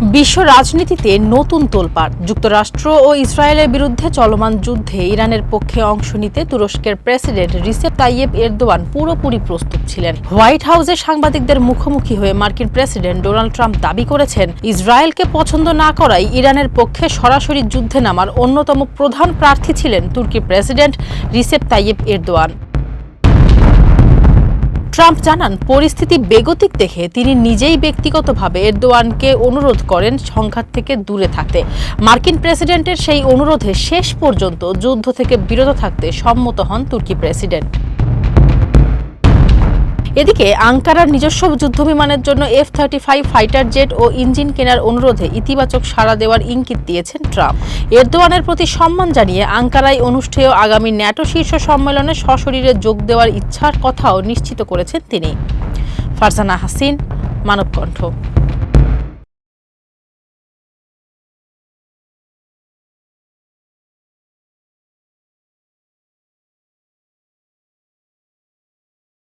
বিশ্ব রাজনীতিতে নতুন তোলপাড়। যুক্তরাষ্ট্র ও ইসরায়েলের বিরুদ্ধে চলমান যুদ্ধে ইরানের পক্ষে অংশ নিতে তুরস্কের প্রেসিডেন্ট রিসেপ তাইয়েপ এরদোয়ান পুরোপুরি প্রস্তুত ছিলেন। হোয়াইট হাউসে সাংবাদিকদের মুখোমুখি হয়ে মার্কিন প্রেসিডেন্ট ডোনাল্ড ট্রাম্প দাবি করেছেন, ইসরায়েলকে পছন্দ না করায় ইরানের পক্ষে সরাসরি যুদ্ধে নামার অন্যতম প্রধান প্রার্থী ছিলেন তুর্কির president Recep Tayyip Erdogan. Trump জানান, পরিস্থিতি বেগতিক দেখে তিনি নিজেই ব্যক্তিগতভাবে এরদোয়ানকে অনুরোধ করেন সংঘাত থেকে দূরে থাকতে। মার্কিন প্রেসিডেন্টের সেই অনুরোধে শেষ পর্যন্ত যুদ্ধ থেকে বিরত থাকতে সম্মত হন তুর্কি প্রেসিডেন্ট। এদিকে আঙ্কারার নিজস্ব যুদ্ধবিমানের জন্য F-35 ফাইটার জেট ও ইঞ্জিন কেনার অনুরোধে ইতিবাচক সাড়া দেওয়ার ইঙ্গিত দিয়েছেন ট্রাম্প। এরদোয়ানের প্রতি সম্মান জানিয়ে আঙ্কারায় অনুষ্ঠেয় আগামী ন্যাটো শীর্ষ সম্মেলনে সশরীরে যোগ দেওয়ার ইচ্ছার কথাও নিশ্চিত করেছেন তিনি। ফারজানা হাসিন, মানবকণ্ঠ।